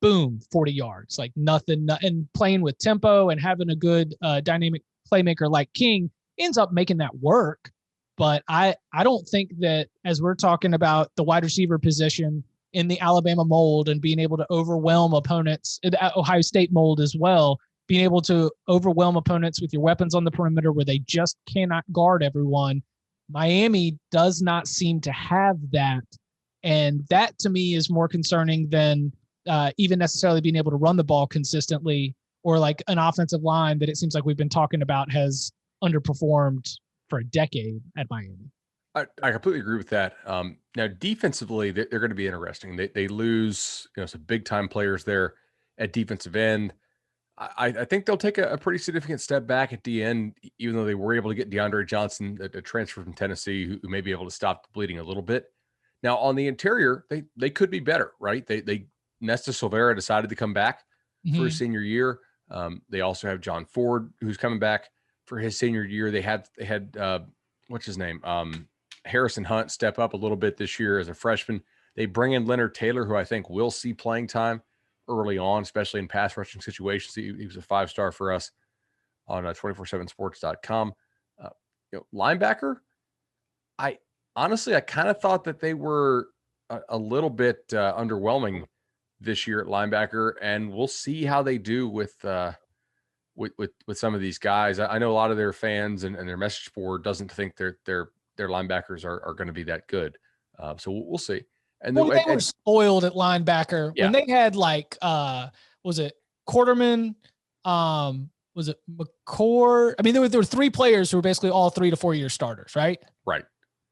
[SPEAKER 1] boom, 40 yards, like nothing, and playing with tempo and having a good dynamic playmaker like King ends up making that work. But I don't think that, as we're talking about the wide receiver position in the Alabama mold and being able to overwhelm opponents, the Ohio State mold as well, being able to overwhelm opponents with your weapons on the perimeter where they just cannot guard everyone. Miami does not seem to have that. And that to me is more concerning than even necessarily being able to run the ball consistently, or like an offensive line that it seems like we've been talking about has underperformed for a decade at Miami.
[SPEAKER 2] I completely agree with that. Now, defensively, they're going to be interesting. They lose some big time players there at defensive end. I think they'll take a pretty significant step back at the end, even though they were able to get DeAndre Johnson, a transfer from Tennessee, who may be able to stop the bleeding a little bit. Now, on the interior, they could be better, right? Nesta Silvera decided to come back for his senior year. They also have John Ford, who's coming back for his senior year. They had what's his name? Harrison Hunt step up a little bit this year as a freshman. They bring in Leonard Taylor, who I think will see playing time early on, especially in pass rushing situations. He was a 5-star for us on 247sports.com. Linebacker, I kind of thought that they were a little bit underwhelming this year at linebacker, and we'll see how they do with some of these guys. I know a lot of their fans and their message board doesn't think their linebackers are going to be that good. So we'll see. And
[SPEAKER 1] they were spoiled at linebacker when they had was it Quarterman? Was it McCord? I mean, there were 3 players who were basically all 3 to 4 year starters, right?
[SPEAKER 2] Right.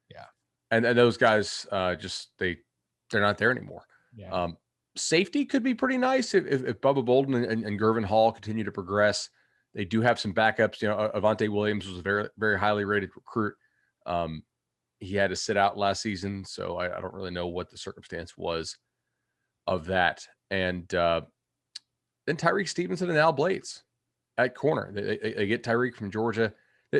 [SPEAKER 1] Yeah.
[SPEAKER 2] And those guys they're not there anymore.
[SPEAKER 1] Yeah.
[SPEAKER 2] Safety could be pretty nice if Bubba Bolden and Gervin Hall continue to progress. They do have some backups. Avante Williams was a very, very highly rated recruit. He had to sit out last season, so I don't really know what the circumstance was of that. And then Tyreek Stevenson and Al Blades at corner. They get Tyreek from Georgia.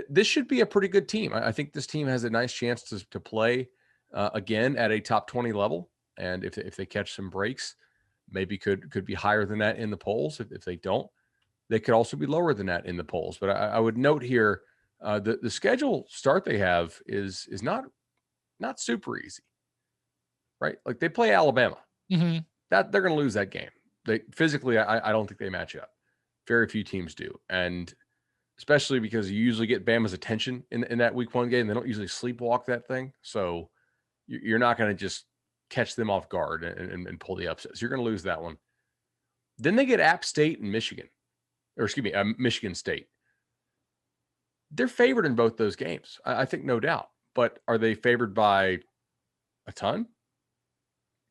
[SPEAKER 2] This should be a pretty good team. I think this team has a nice chance to play again at a top 20 level. And if they catch some breaks, maybe could be higher than that in the polls. If they don't, they could also be lower than that in the polls. But I would note here, the schedule start they have is not super easy, right? Like they play Alabama. That they're going to lose that game. They physically, I don't think they match up. Very few teams do, and especially because you usually get Bama's attention in that week 1 game. They don't usually sleepwalk that thing, so you're not going to just catch them off guard and pull the upsets. You're going to lose that one. Then they get App State and Michigan, or excuse me, Michigan State. They're favored in both those games, I think, no doubt. But are they favored by a ton?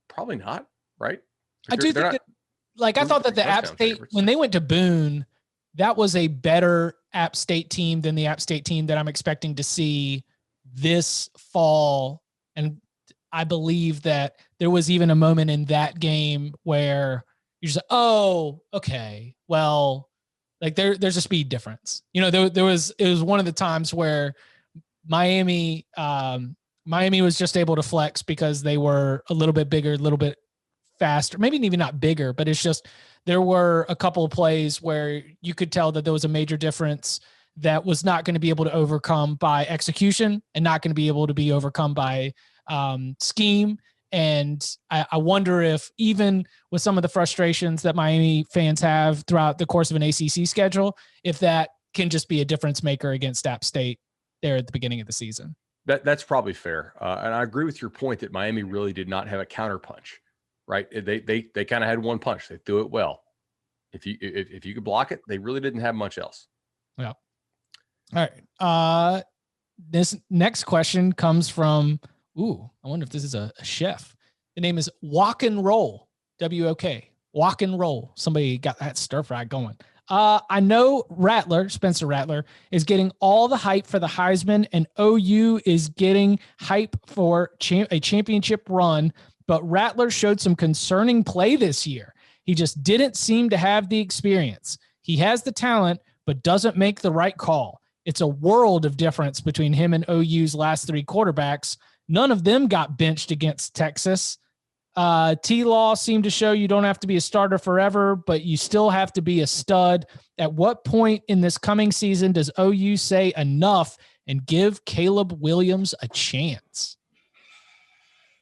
[SPEAKER 2] Probably not, right?
[SPEAKER 1] I do think I thought that the App State, when they went to Boone, that was a better App State team than the App State team that I'm expecting to see this fall. And I believe that there was even a moment in that game where you're just like, oh, okay, well, like there's a speed difference. It was one of the times where Miami was just able to flex because they were a little bit bigger, a little bit faster, maybe even not bigger, but it's just there were a couple of plays where you could tell that there was a major difference that was not going to be able to overcome by execution and not going to be able to be overcome by scheme. And I wonder if even with some of the frustrations that Miami fans have throughout the course of an ACC schedule, if that can just be a difference maker against App State there at the beginning of the season.
[SPEAKER 2] That's probably fair. And I agree with your point that Miami really did not have a counter punch, right? They kind of had one punch. They threw it well. If you could block it, they really didn't have much else. Yeah.
[SPEAKER 1] All right. This next question comes from, I wonder if this is a chef. The name is Walk and Roll, WOK. Walk and Roll. Somebody got that stir fry going. I know Spencer Rattler is getting all the hype for the Heisman, and OU is getting hype for a championship run, but Rattler showed some concerning play this year. He just didn't seem to have the experience. He has the talent, but doesn't make the right call. It's a world of difference between him and OU's last 3 quarterbacks. None of them got benched against Texas. T-Law seemed to show you don't have to be a starter forever, but you still have to be a stud. At what point in this coming season does OU say enough and give Caleb Williams a chance?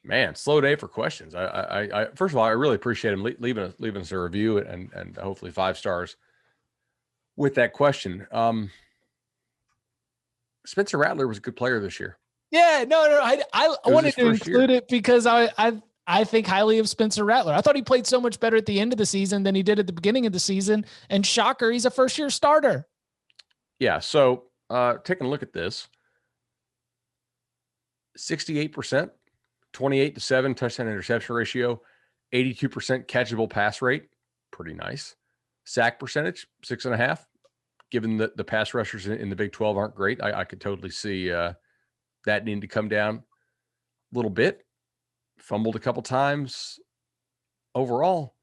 [SPEAKER 2] Man, slow day for questions. I first of all, I really appreciate him leaving us a review and hopefully 5 stars with that question. Spencer Rattler was a good player this year.
[SPEAKER 1] Yeah, no. I wanted to include it because I think highly of Spencer Rattler. I thought he played so much better at the end of the season than he did at the beginning of the season. And shocker, he's a first-year starter.
[SPEAKER 2] Yeah. So taking a look at this, 68%, 28-7 touchdown interception ratio, 82% catchable pass rate. Pretty nice. Sack percentage, 6.5. Given that the pass rushers in the Big 12 aren't great, I could totally see that needing to come down a little bit. Fumbled a couple times. Overall,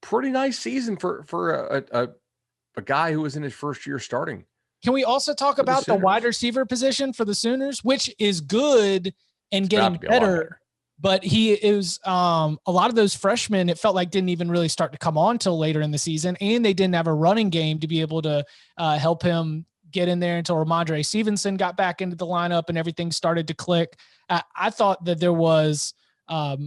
[SPEAKER 2] pretty nice season for a guy who was in his first year starting.
[SPEAKER 1] Can we also talk about the wide receiver position for the Sooners, which is good and getting better? But he is a lot of those freshmen, it felt like didn't even really start to come on till later in the season. And they didn't have a running game to be able to help him get in there until Ramondre Stevenson got back into the lineup and everything started to click. I thought that there was a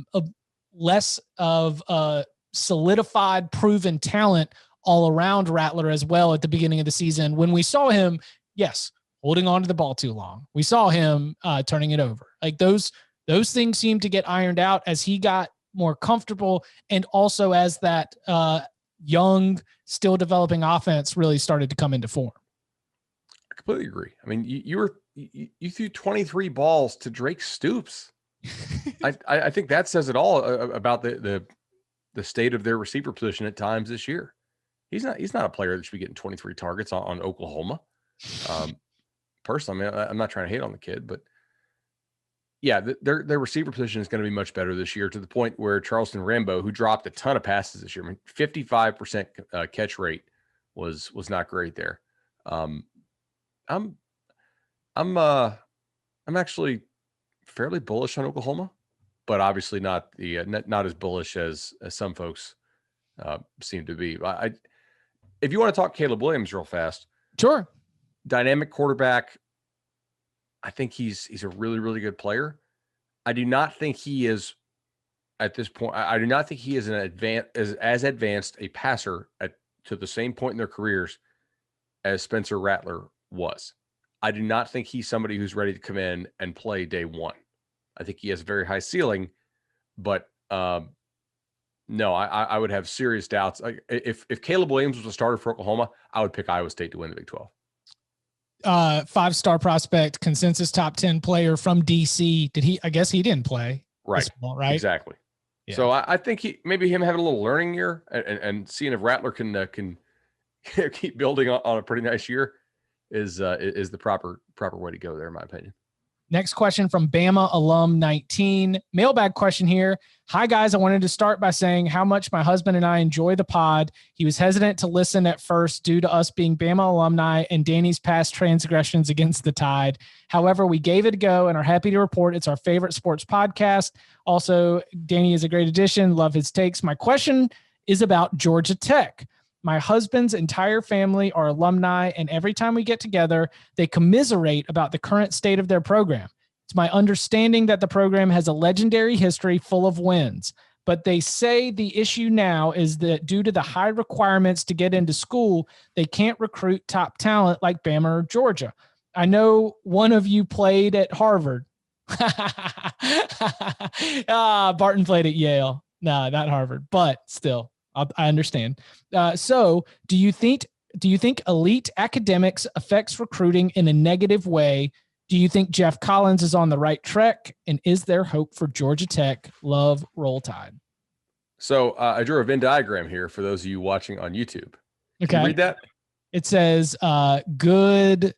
[SPEAKER 1] less of a solidified, proven talent all around Rattler as well at the beginning of the season. When we saw him, yes, holding on to the ball too long. We saw him turning it over. Like those things seemed to get ironed out as he got more comfortable, and also as that young, still developing offense really started to come into form.
[SPEAKER 2] I completely agree. I mean, you threw 23 balls to Drake Stoops. I think that says it all about the state of their receiver position at times this year. He's not a player that should be getting 23 targets on Oklahoma. Personally, I mean, I'm not trying to hate on the kid, but yeah, their receiver position is going to be much better this year, to the point where Charleston Rambo, who dropped a ton of passes this year, I mean, 55% catch rate was not great there. I'm actually fairly bullish on Oklahoma, but obviously not as bullish as some folks seem to be. If you want to talk Caleb Williams real fast,
[SPEAKER 1] sure.
[SPEAKER 2] Dynamic quarterback. I think he's a really, really good player. I do not think he is at this point. I do not think he is as advanced a passer to the same point in their careers as Spencer Rattler was. I do not think he's somebody who's ready to come in and play day one. I think he has a very high ceiling, but no, I would have serious doubts. If Caleb Williams was a starter for Oklahoma, I would pick Iowa State to win the Big 12.
[SPEAKER 1] 5-star prospect, consensus top 10 player from DC. I guess he didn't play.
[SPEAKER 2] Right.
[SPEAKER 1] Right.
[SPEAKER 2] Exactly.
[SPEAKER 1] Yeah.
[SPEAKER 2] So I think him having a little learning year and seeing if Rattler can keep building on a pretty nice year is the proper way to go there, in my opinion.
[SPEAKER 1] Next question from Bama alum 19. Mailbag question here. Hi guys, I wanted to start by saying how much my husband and I enjoy the pod. He was hesitant to listen at first due to us being Bama alumni and Danny's past transgressions against the Tide. However, we gave it a go and are happy to report it's our favorite sports podcast. Also, Danny is a great addition. Love his takes. My question is about Georgia Tech. My husband's entire family are alumni, and every time we get together, they commiserate about the current state of their program. It's my understanding that the program has a legendary history full of wins, but they say the issue now is that due to the high requirements to get into school, they can't recruit top talent like Bama or Georgia. I know one of you played at Harvard. Barton played at Yale. No, not Harvard, but still. I understand. So do you think elite academics affects recruiting in a negative way? Do you think Jeff Collins is on the right track? And is there hope for Georgia Tech? Love, Roll Tide.
[SPEAKER 2] So I drew a Venn diagram here for those of you watching on YouTube. Can you read that?
[SPEAKER 1] It says good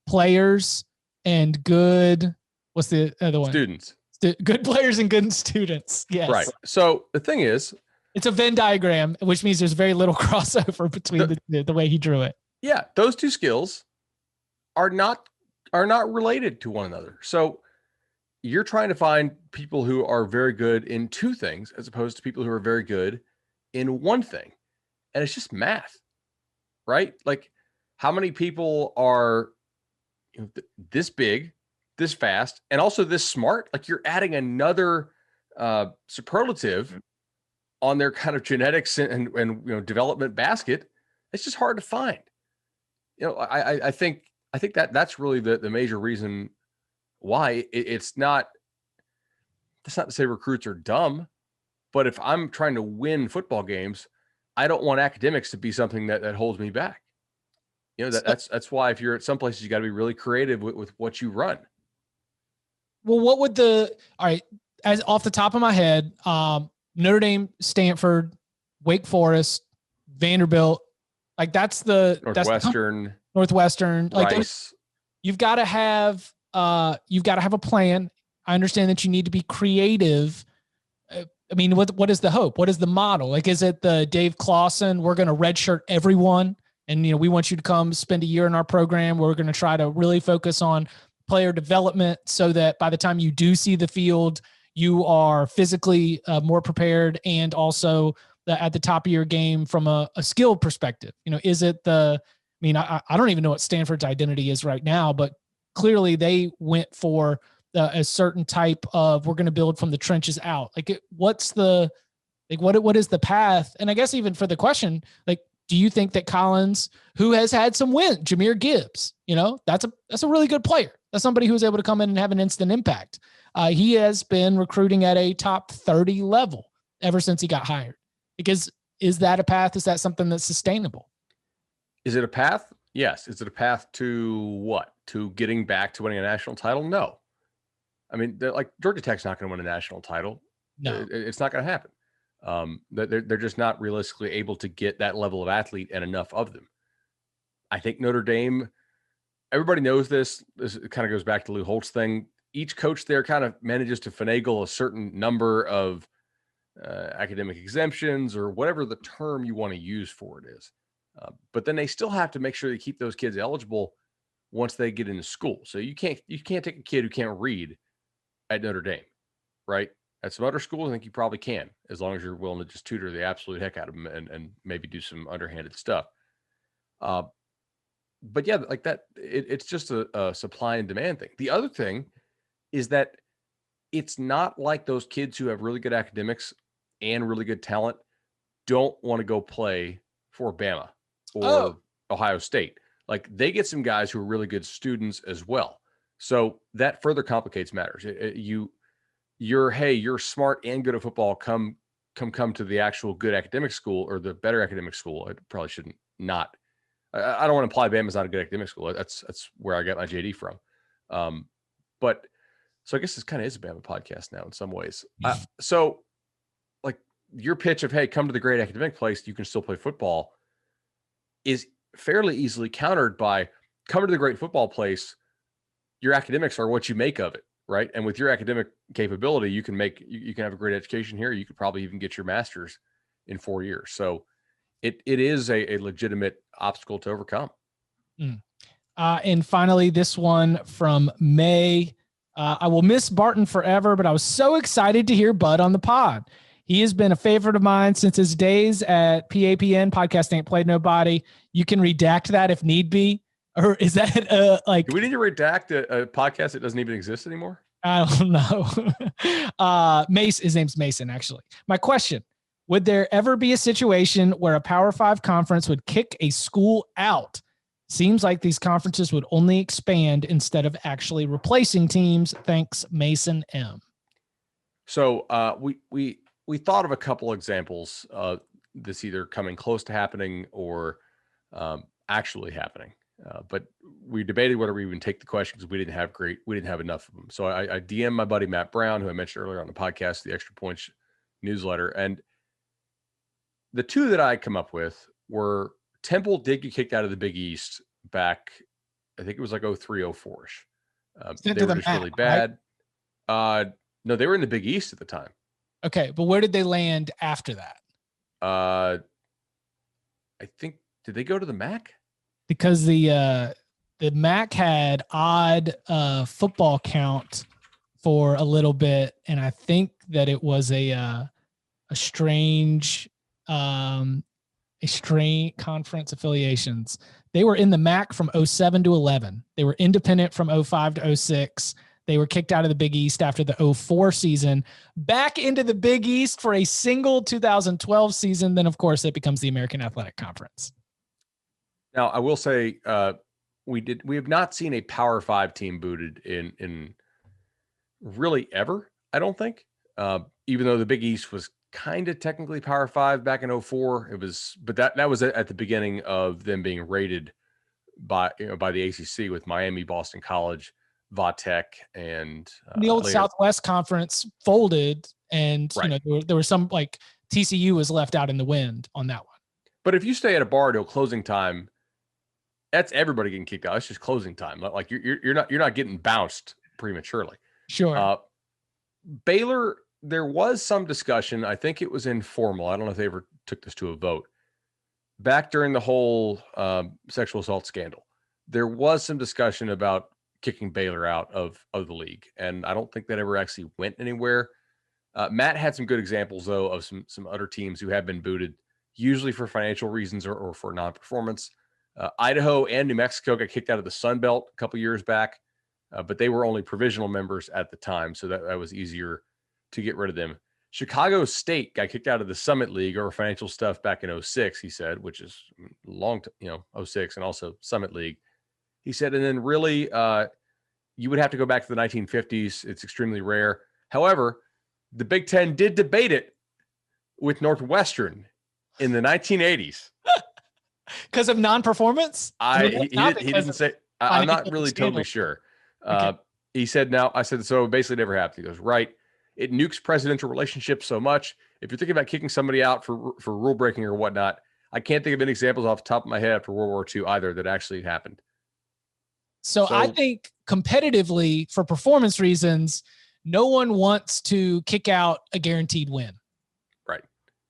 [SPEAKER 1] players and good, what's the other one?
[SPEAKER 2] Students.
[SPEAKER 1] Good players and good students. Yes.
[SPEAKER 2] Right. So the thing is,
[SPEAKER 1] it's a Venn diagram, which means there's very little crossover between the way he drew it.
[SPEAKER 2] Yeah, those two skills are not related to one another. So you're trying to find people who are very good in two things as opposed to people who are very good in one thing. And it's just math, right? Like how many people are this big, this fast, and also this smart. Like, you're adding another superlative on their kind of genetics and development basket. It's just hard to find. I think that's really the major reason why. It's not. That's not to say recruits are dumb, but if I'm trying to win football games, I don't want academics to be something that holds me back. That's why if you're at some places, you got to be really creative with what you run.
[SPEAKER 1] Well, all right, as off the top of my head, Notre Dame, Stanford, Wake Forest, Vanderbilt, like that's
[SPEAKER 2] Northwestern,
[SPEAKER 1] like
[SPEAKER 2] Rice.
[SPEAKER 1] You've got to have a plan. I understand that you need to be creative. I mean, what is the hope? What is the model? Like, is it the Dave Clawson, we're going to redshirt everyone, and we want you to come spend a year in our program. We're going to try to really focus on player development so that by the time you do see the field, you are physically more prepared and also at the top of your game from a skill perspective. Is it I don't even know what Stanford's identity is right now, but clearly they went for a certain type of, we're going to build from the trenches out. Like, what is the path? And I guess even for the question, like, do you think that Collins, who has had some wins, Jahmyr Gibbs, that's a really good player. That's somebody who's able to come in and have an instant impact. He has been recruiting at a top 30 level ever since he got hired. Because is that a path? Is that something that's sustainable?
[SPEAKER 2] Is it a path? Yes. Is it a path to what? To getting back to winning a national title? No. I mean, like, Georgia Tech's not going to win a national title.
[SPEAKER 1] No,
[SPEAKER 2] it's not going to happen. They're just not realistically able to get that level of athlete and enough of them. I think Notre Dame, everybody knows this. This kind of goes back to Lou Holtz thing. Each coach there kind of manages to finagle a certain number of academic exemptions, or whatever the term you want to use for it is. But then they still have to make sure they keep those kids eligible once they get into school. So you can't take a kid who can't read at Notre Dame, right? At some other schools, I think you probably can, as long as you're willing to just tutor the absolute heck out of them and maybe do some underhanded stuff. But yeah, like that, it's just a supply and demand thing. The other thing is that it's not like those kids who have really good academics and really good talent don't want to go play for Bama or Ohio State. Like, they get some guys who are really good students as well. So that further complicates matters. You're smart and good at football. Come to the actual good academic school, or the better academic school. I probably shouldn't not. I don't want to imply Bama's not a good academic school. That's where I got my JD from. But so I guess this kind of is a Bama podcast now in some ways. So, like, your pitch of, hey, come to the great academic place, you can still play football, is fairly easily countered by, come to the great football place, your academics are what you make of it, right? And with your academic capability, you can have a great education here. You could probably even get your master's in 4 years. So it is a legitimate obstacle to overcome.
[SPEAKER 1] And finally, this one from May. I will miss Barton forever, but I was so excited to hear Bud on the pod. He has been a favorite of mine since his days at PAPN, Podcast Ain't Played Nobody. You can redact that if need be. Or is that like...
[SPEAKER 2] Do we need to redact a podcast that doesn't even exist anymore?
[SPEAKER 1] I don't know. His name's Mason, actually. My question, would there ever be a situation where a Power 5 conference would kick a school out? Seems like these conferences would only expand instead of actually replacing teams. Thanks, Mason M.
[SPEAKER 2] So we thought of a couple examples of this either coming close to happening or actually happening. But we debated whether we even take the questions. We didn't have enough of them. So I DM'd my buddy Matt Brown, who I mentioned earlier on the podcast, the Extra Points newsletter. And the two that I come up with were Temple did get kicked out of the Big East back, I think it was like 03, 04-ish. They were just really bad. Right? No, they were in the Big East at the time.
[SPEAKER 1] Okay, but where did they land after that?
[SPEAKER 2] I think, did they go to the MAC?
[SPEAKER 1] Because the MAC had odd football count for a little bit, and I think that it was a strange a string conference affiliations. They were in the MAC from 07 to 11. They were independent from 05 to 06. They were kicked out of the Big East after the 04 season, back into the Big East for a single 2012 season. Then, of course, it becomes the American Athletic Conference.
[SPEAKER 2] Now, I will say we have not seen a Power 5 team booted in really ever, I don't think. Even though the Big East was kind of technically Power 5 back in 04, it was, but that was at the beginning of them being rated by the ACC with Miami, Boston College, Vatech, and
[SPEAKER 1] the old
[SPEAKER 2] later.
[SPEAKER 1] Southwest Conference folded, and
[SPEAKER 2] Right.
[SPEAKER 1] there was some, like, TCU was left out in the wind on that one.
[SPEAKER 2] But if you stay at a bar till closing time, that's everybody getting kicked out. It's just closing time. Like you're not getting bounced prematurely.
[SPEAKER 1] Sure.
[SPEAKER 2] Baylor, there was some discussion. I think it was informal. I don't know if they ever took this to a vote. Back during the whole sexual assault scandal, there was some discussion about kicking Baylor out of the league, and I don't think that ever actually went anywhere. Matt had some good examples, though, of some other teams who have been booted, usually for financial reasons or for non-performance. Idaho and New Mexico got kicked out of the Sun Belt a couple years back, but they were only provisional members at the time, so that was easier to get rid of them. Chicago State got kicked out of the Summit League over financial stuff back in 06, he said, which is long, 06, and also Summit League. He said, and then really, you would have to go back to the 1950s. It's extremely rare. However, the Big Ten did debate it with Northwestern in the 1980s.
[SPEAKER 1] Because of non-performance?
[SPEAKER 2] He didn't say. I'm not really totally sure. Okay. He said, now, I said, so it basically never happened. He goes, right. It nukes presidential relationships so much. If you're thinking about kicking somebody out for rule breaking or whatnot, I can't think of any examples off the top of my head after World War II either that actually happened.
[SPEAKER 1] So I think competitively, for performance reasons, no one wants to kick out a guaranteed win.
[SPEAKER 2] Right.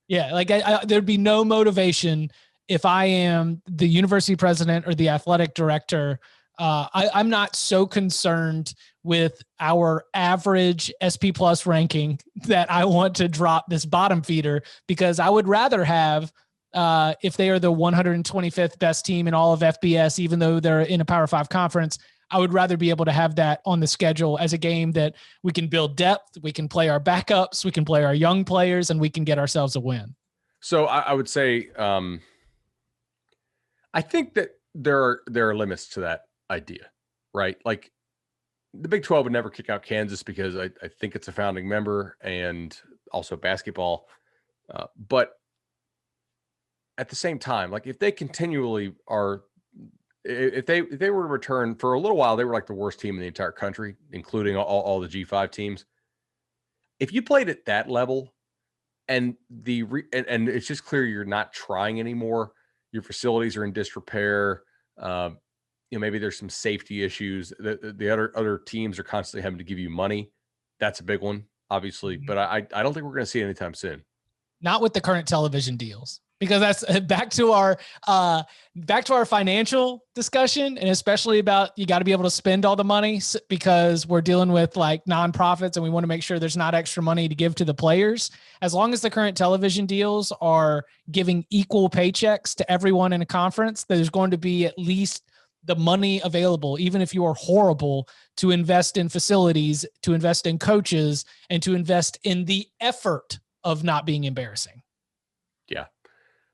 [SPEAKER 1] Yeah. Like there'd be no motivation if I am the university president or the athletic director. I'm not so concerned with our average SP plus ranking that I want to drop this bottom feeder, because I would rather have, if they are the 125th best team in all of FBS, even though they're in a Power 5 conference, I would rather be able to have that on the schedule as a game that we can build depth, we can play our backups, we can play our young players, and we can get ourselves a win.
[SPEAKER 2] So I would say, I think that there are limits to that idea, right? Like the Big 12 would never kick out Kansas because I think it's a founding member and also basketball. But at the same time, like if they continually are, if they were to return for a little while, they were like the worst team in the entire country, including all the G5 teams. If you played at that level and and it's just clear you're not trying anymore, your facilities are in disrepair, maybe there's some safety issues. The other teams are constantly having to give you money. That's a big one, obviously, but I don't think we're going to see it anytime soon.
[SPEAKER 1] Not with the current television deals, because that's back to our financial discussion, and especially about, you got to be able to spend all the money, because we're dealing with like nonprofits and we want to make sure there's not extra money to give to the players. As long as the current television deals are giving equal paychecks to everyone in a conference, there's going to be at least the money available, even if you are horrible, to invest in facilities, to invest in coaches, and to invest in the effort of not being embarrassing.
[SPEAKER 2] Yeah.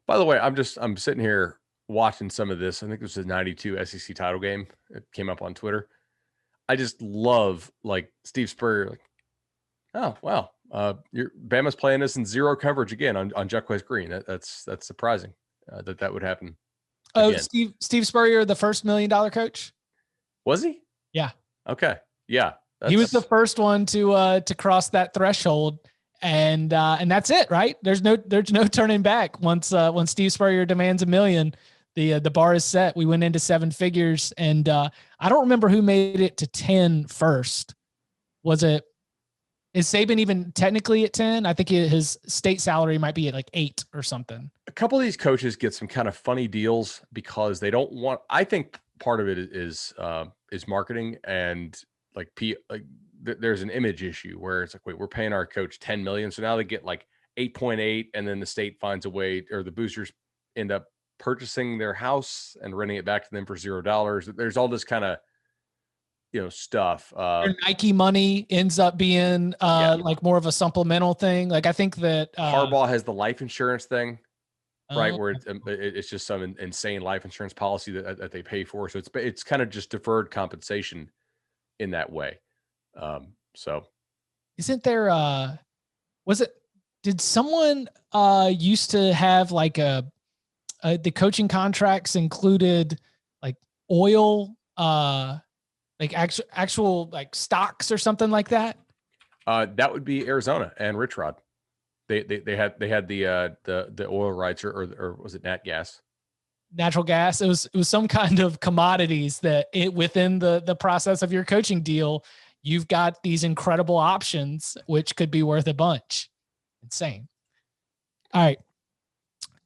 [SPEAKER 2] By the way, I'm sitting here watching some of this. I think this is a 92 SEC title game. It came up on Twitter. I just love, like, Steve Spurrier, like, oh, wow. Bama's playing this in zero coverage again on Jacquez Green. That's surprising that would happen.
[SPEAKER 1] Oh,
[SPEAKER 2] again.
[SPEAKER 1] Steve Spurrier, the first $1 million coach.
[SPEAKER 2] Was he?
[SPEAKER 1] Yeah.
[SPEAKER 2] Okay. Yeah.
[SPEAKER 1] He was the first one to cross that threshold. And that's it, right? There's no turning back. Once Steve Spurrier demands $1 million, the bar is set. We went into 7 figures, and I don't remember who made it to 10 first. Is Saban even technically at 10? I think his state salary might be at like 8 or something. A
[SPEAKER 2] couple of these coaches get some kind of funny deals because they don't want. I think part of it is marketing, and there's an image issue where it's like, wait, we're paying our coach $10 million, so now they get like 8.8, and then the state finds a way, or the boosters end up purchasing their house and renting it back to them for $0. There's all this kind of, stuff.
[SPEAKER 1] Your Nike money ends up being like more of a supplemental thing. Like I think that
[SPEAKER 2] Harbaugh has the life insurance thing, right?
[SPEAKER 1] Oh.
[SPEAKER 2] Where it's just some insane life insurance policy that they pay for. So it's kind of just deferred compensation in that way. So
[SPEAKER 1] isn't there, did someone used to have like the coaching contracts included like oil, like actual like stocks or something like that?
[SPEAKER 2] That would be Arizona and Rich Rod. They had the oil rights or was it nat gas?
[SPEAKER 1] Natural gas. It was some kind of commodities that within the process of your coaching deal, you've got these incredible options, which could be worth a bunch. Insane. All right.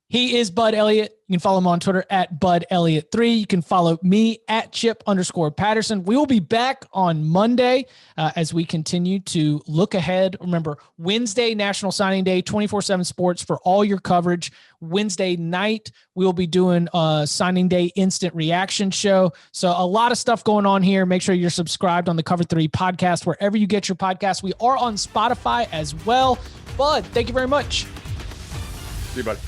[SPEAKER 1] He is Bud Elliott. You can follow him on Twitter at BudElliott3. You can follow me at Chip_Patterson. We will be back on Monday as we continue to look ahead. Remember, Wednesday, National Signing Day, 24/7 Sports for all your coverage. Wednesday night, we'll be doing a Signing Day instant reaction show. So a lot of stuff going on here. Make sure you're subscribed on the Cover 3 podcast, wherever you get your podcasts. We are on Spotify as well. Bud, thank you very much.
[SPEAKER 2] See you, buddy.